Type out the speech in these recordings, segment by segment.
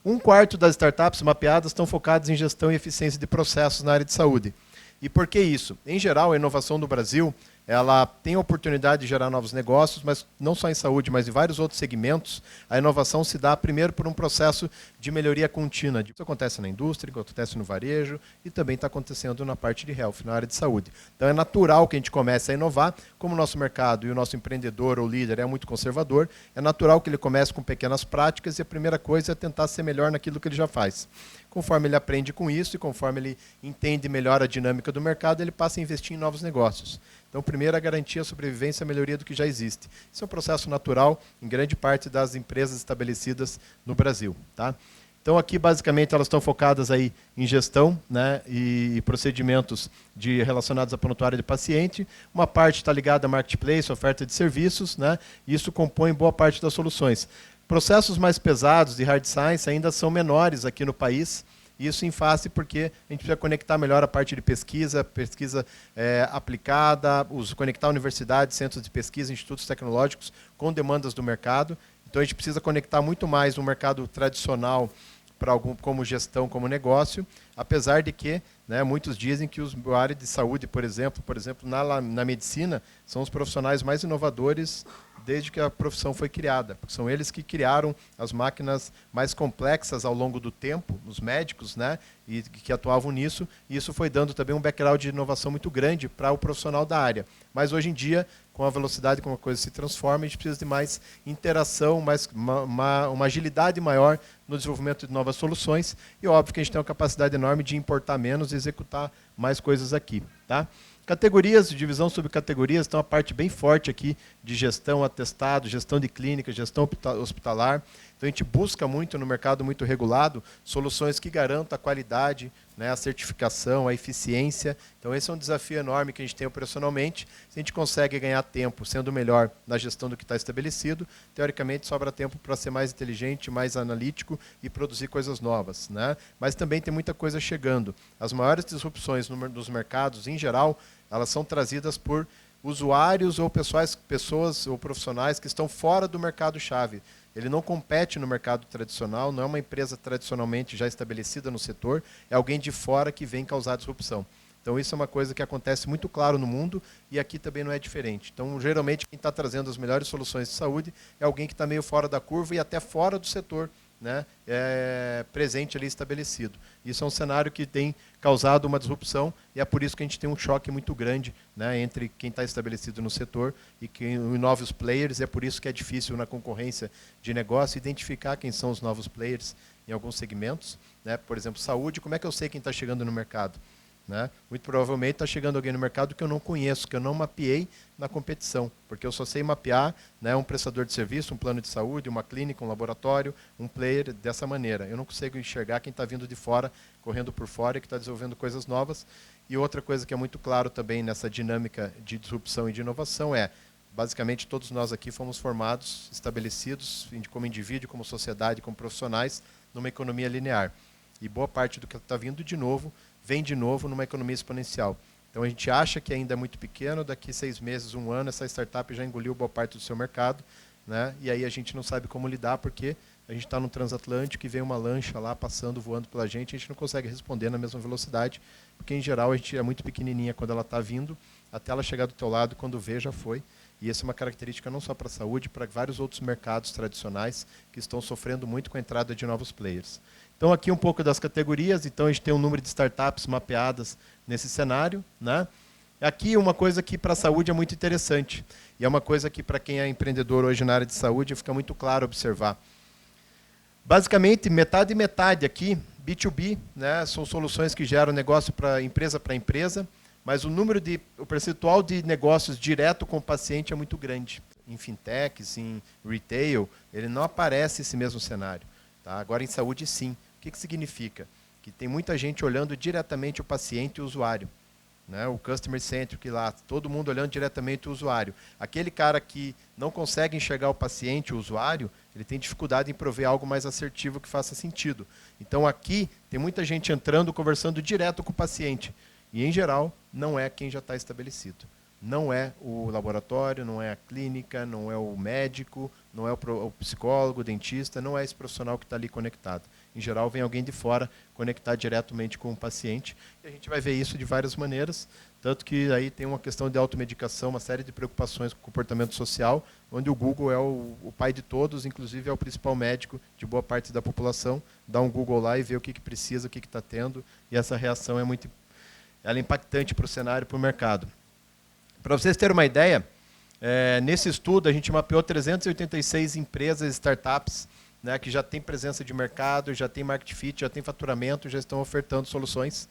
Um quarto das startups mapeadas estão focadas em gestão e eficiência de processos na área de saúde. E por que isso? Em geral, a inovação do Brasil, ela tem a oportunidade de gerar novos negócios, mas não só em saúde, mas em vários outros segmentos, a inovação se dá primeiro por um processo de melhoria contínua. Isso acontece na indústria, acontece no varejo e também está acontecendo na parte de health, na área de saúde. Então é natural que a gente comece a inovar, como o nosso mercado e o nosso empreendedor ou líder é muito conservador, é natural que ele comece com pequenas práticas e a primeira coisa é tentar ser melhor naquilo que ele já faz. Conforme ele aprende com isso e conforme ele entende melhor a dinâmica do mercado, ele passa a investir em novos negócios. Então, primeiro, a garantia, a sobrevivência e a melhoria do que já existe. Isso é um processo natural em grande parte das empresas estabelecidas no Brasil. Tá? Então, aqui, basicamente, elas estão focadas aí em gestão, né, e procedimentos relacionados à prontuária de paciente. Uma parte está ligada a marketplace, oferta de serviços, né, e isso compõe boa parte das soluções. Processos mais pesados de hard science ainda são menores aqui no país. Isso em face porque a gente precisa conectar melhor a parte de pesquisa aplicada, conectar universidades, centros de pesquisa, institutos tecnológicos com demandas do mercado. Então a gente precisa conectar muito mais no mercado tradicional para como gestão, como negócio, apesar de que, né, muitos dizem que a área de saúde, por exemplo, na medicina, são os profissionais mais inovadores desde que a profissão foi criada, porque são eles que criaram as máquinas mais complexas ao longo do tempo, os médicos, né, e que atuavam nisso, e isso foi dando também um background de inovação muito grande para o profissional da área. Mas hoje em dia, com a velocidade como a coisa se transforma, a gente precisa de mais interação, uma agilidade maior no desenvolvimento de novas soluções, e óbvio que a gente tem uma capacidade enorme de importar menos e executar mais coisas aqui. Tá? Categorias, divisão sobre categorias, então a parte bem forte aqui de gestão, atestado, gestão de clínica, gestão hospitalar. Então a gente busca muito no mercado muito regulado soluções que garantam a qualidade, né, a certificação, a eficiência. Então esse é um desafio enorme que a gente tem operacionalmente. Se a gente consegue ganhar tempo sendo melhor na gestão do que está estabelecido, teoricamente sobra tempo para ser mais inteligente, mais analítico e produzir coisas novas. Né? Mas também tem muita coisa chegando. As maiores disrupções nos mercados, em geral, elas são trazidas por usuários ou pessoas ou profissionais que estão fora do mercado-chave. Ele não compete no mercado tradicional, não é uma empresa tradicionalmente já estabelecida no setor, é alguém de fora que vem causar disrupção. Então isso é uma coisa que acontece muito claro no mundo e aqui também não é diferente. Então, geralmente, quem está trazendo as melhores soluções de saúde é alguém que está meio fora da curva e até fora do setor, né, presente ali estabelecido. Isso é um cenário que tem causado uma disrupção e é por isso que a gente tem um choque muito grande, né, entre quem está estabelecido no setor e novos players. É por isso que é difícil na concorrência de negócio identificar quem são os novos players em alguns segmentos. Né? Por exemplo, saúde, como é que eu sei quem está chegando no mercado? Né? Muito provavelmente está chegando alguém no mercado que eu não conheço, que eu não mapeei na competição, porque eu só sei mapear, né, um prestador de serviço, um plano de saúde, uma clínica, um laboratório, um player dessa maneira. Eu não consigo enxergar quem está vindo de fora, correndo por fora e que está desenvolvendo coisas novas. E outra coisa que é muito claro também nessa dinâmica de disrupção e de inovação é, basicamente, todos nós aqui fomos formados, estabelecidos, como indivíduo, como sociedade, como profissionais, numa economia linear. E boa parte do que está vindo de novo vem de novo numa economia exponencial. Então a gente acha que ainda é muito pequeno, daqui 6 meses, 1 ano, essa startup já engoliu boa parte do seu mercado, né? E aí a gente não sabe como lidar, porque a gente está no transatlântico e vem uma lancha lá passando, voando pela gente, a gente não consegue responder na mesma velocidade, porque em geral a gente é muito pequenininha quando ela está vindo, até ela chegar do teu lado, quando vê, já foi. E essa é uma característica não só para a saúde, para vários outros mercados tradicionais que estão sofrendo muito com a entrada de novos players. Então, aqui um pouco das categorias. Então, a gente tem um número de startups mapeadas nesse cenário. Né? Aqui, uma coisa que para a saúde é muito interessante. E é uma coisa que, para quem é empreendedor hoje na área de saúde, fica muito claro observar. Basicamente, metade e metade aqui, B2B, né? São soluções que geram negócio para empresa, mas o percentual de negócios direto com o paciente é muito grande. Em fintechs, em retail, ele não aparece esse mesmo cenário. Tá? Agora, em saúde, sim. O que significa? Que tem muita gente olhando diretamente o paciente e o usuário. Né? O customer centric lá, todo mundo olhando diretamente o usuário. Aquele cara que não consegue enxergar o paciente, o usuário, ele tem dificuldade em prover algo mais assertivo que faça sentido. Então aqui tem muita gente entrando, conversando direto com o paciente. E, em geral, não é quem já está estabelecido. Não é o laboratório, não é a clínica, não é o médico, não é o psicólogo, o dentista, não é esse profissional que está ali conectado. Em geral, vem alguém de fora conectar diretamente com o paciente. E a gente vai ver isso de várias maneiras, tanto que aí tem uma questão de automedicação, uma série de preocupações com o comportamento social, onde o Google é o pai de todos, inclusive é o principal médico de boa parte da população. Dá um Google lá e vê o que precisa, o que está tendo, e essa reação ela é impactante para o cenário e para o mercado. Para vocês terem uma ideia, nesse estudo a gente mapeou 386 empresas, startups, né, que já tem presença de mercado, já tem market fit, já tem faturamento, já estão ofertando soluções.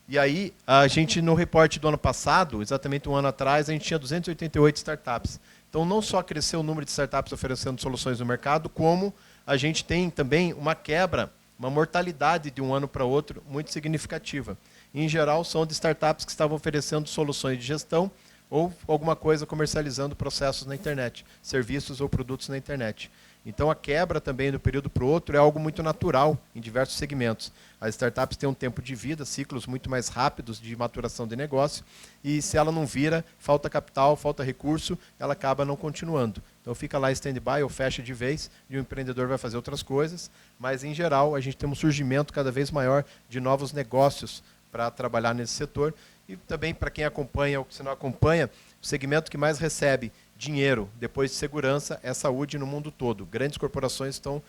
E aí, a gente no reporte do ano passado, exatamente um ano atrás, a gente tinha 288 startups. Então, não só cresceu o número de startups oferecendo soluções no mercado, como a gente tem também uma quebra, uma mortalidade de um ano para outro muito significativa. Em geral, são de startups que estavam oferecendo soluções de gestão ou alguma coisa comercializando processos na internet, serviços ou produtos na internet. Então, a quebra também de um período para o outro é algo muito natural em diversos segmentos. As startups têm um tempo de vida, ciclos muito mais rápidos de maturação de negócio, e se ela não vira, falta capital, falta recurso, ela acaba não continuando. Então, fica lá stand-by ou fecha de vez, e o empreendedor vai fazer outras coisas, mas, em geral, a gente tem um surgimento cada vez maior de novos negócios para trabalhar nesse setor. E também, para quem acompanha ou se não acompanha, o segmento que mais recebe dinheiro depois de segurança é saúde no mundo todo. Grandes corporações estão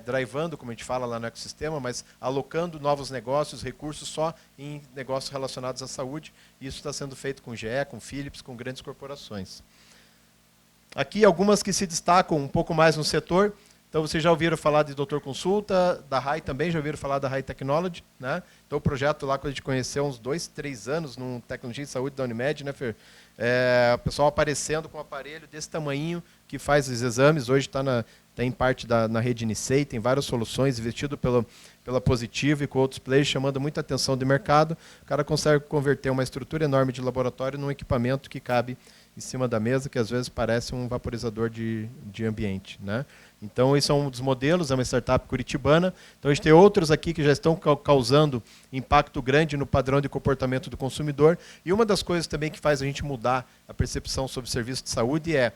drivando, como a gente fala lá no ecossistema, mas alocando novos negócios, recursos só em negócios relacionados à saúde. E isso está sendo feito com GE, com Philips, com grandes corporações. Aqui algumas que se destacam um pouco mais no setor. Então, vocês já ouviram falar de Doutor Consulta, da RAI também, já ouviram falar da RAI Technology, né? Então, o projeto lá que a gente conheceu há uns 2, 3 anos, no Tecnologia e Saúde da Unimed, né, Fer? O pessoal aparecendo com um aparelho desse tamanho, que faz os exames, hoje está em parte na rede Nicei, tem várias soluções, investido pela Positivo e com outros players, chamando muita atenção do mercado. O cara consegue converter uma estrutura enorme de laboratório num equipamento que cabe em cima da mesa, que às vezes parece um vaporizador de ambiente, né? Então, isso é um dos modelos, é uma startup curitibana. Então, a gente tem outros aqui que já estão causando impacto grande no padrão de comportamento do consumidor. E uma das coisas também que faz a gente mudar a percepção sobre serviço de saúde é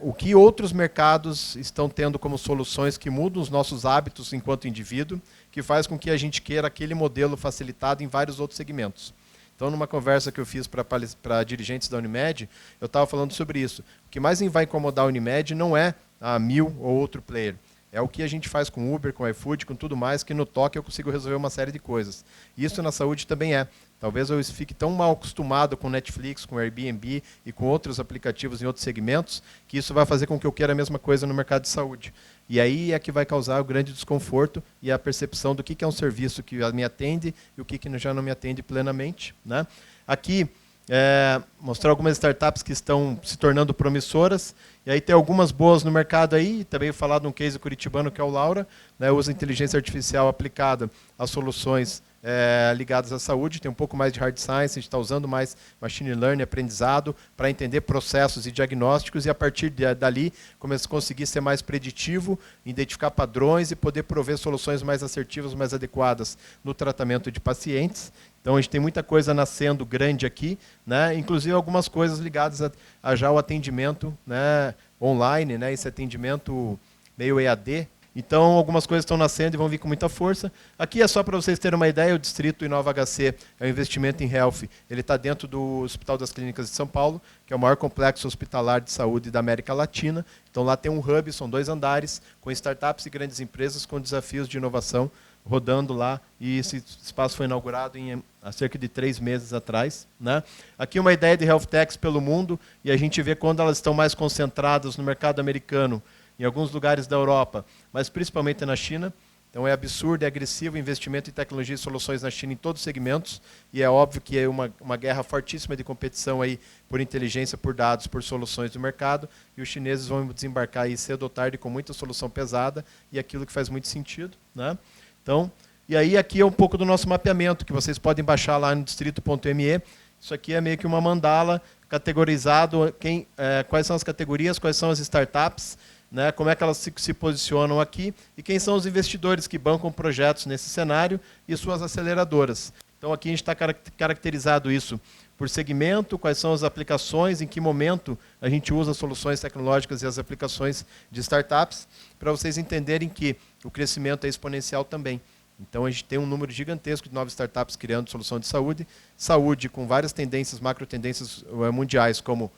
o que outros mercados estão tendo como soluções que mudam os nossos hábitos enquanto indivíduo, que faz com que a gente queira aquele modelo facilitado em vários outros segmentos. Então, numa conversa que eu fiz para dirigentes da Unimed, eu estava falando sobre isso. O que mais vai incomodar a Unimed não é a 1000 ou outro player. É o que a gente faz com Uber, com iFood, com tudo mais, que no toque eu consigo resolver uma série de coisas. Isso na saúde também é. Talvez eu fique tão mal acostumado com Netflix, com Airbnb e com outros aplicativos em outros segmentos, que isso vai fazer com que eu queira a mesma coisa no mercado de saúde. E aí é que vai causar o grande desconforto e a percepção do que é um serviço que me atende e o que já não me atende plenamente, né? Aqui, mostrar algumas startups que estão se tornando promissoras. E aí tem algumas boas no mercado aí, também falar de um case curitibano que é o Laura, né, usa inteligência artificial aplicada a soluções ligadas à saúde, tem um pouco mais de hard science, a gente está usando mais machine learning, aprendizado, para entender processos e diagnósticos e a partir dali conseguir ser mais preditivo, identificar padrões e poder prover soluções mais assertivas, mais adequadas no tratamento de pacientes. Então, a gente tem muita coisa nascendo grande aqui, né? Inclusive algumas coisas ligadas a já o atendimento, né, online, né, esse atendimento meio EAD. Então, algumas coisas estão nascendo e vão vir com muita força. Aqui é só para vocês terem uma ideia, o Distrito Inova HC é um investimento em health. Ele está dentro do Hospital das Clínicas de São Paulo, que é o maior complexo hospitalar de saúde da América Latina. Então, lá tem um hub, são 2 andares, com startups e grandes empresas com desafios de inovação rodando lá, e esse espaço foi inaugurado há cerca de 3 meses atrás, né? Aqui uma ideia de health techs pelo mundo, e a gente vê quando elas estão mais concentradas no mercado americano, em alguns lugares da Europa, mas principalmente na China. Então é absurdo, é agressivo o investimento em tecnologia e soluções na China em todos os segmentos, e é óbvio que é uma guerra fortíssima de competição aí por inteligência, por dados, por soluções do mercado, e os chineses vão desembarcar aí cedo ou tarde com muita solução pesada, e aquilo que faz muito sentido, né? Então, e aí aqui é um pouco do nosso mapeamento, que vocês podem baixar lá no distrito.me. Isso aqui é meio que uma mandala categorizado, quais são as categorias, quais são as startups, né, como é que elas se posicionam aqui e quem são os investidores que bancam projetos nesse cenário e suas aceleradoras. Então aqui a gente está caracterizado isso por segmento, quais são as aplicações, em que momento a gente usa as soluções tecnológicas e as aplicações de startups, para vocês entenderem que o crescimento é exponencial também. Então, a gente tem um número gigantesco de novas startups criando solução de saúde. Saúde com várias tendências, macro tendências mundiais, como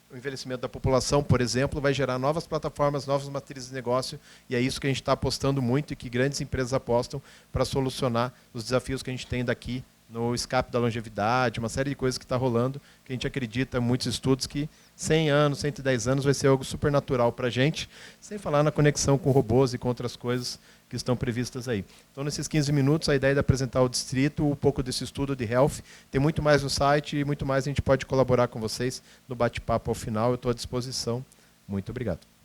o envelhecimento da população, por exemplo, vai gerar novas plataformas, novas matrizes de negócio, e é isso que a gente está apostando muito e que grandes empresas apostam para solucionar os desafios que a gente tem daqui no escape da longevidade, uma série de coisas que está rolando, que a gente acredita, muitos estudos, que 100 anos, 110 anos vai ser algo super natural para a gente, sem falar na conexão com robôs e com outras coisas que estão previstas aí. Então, nesses 15 minutos, a ideia é de apresentar ao distrito um pouco desse estudo de health. Tem muito mais no site e muito mais a gente pode colaborar com vocês no bate-papo ao final. Eu estou à disposição. Muito obrigado.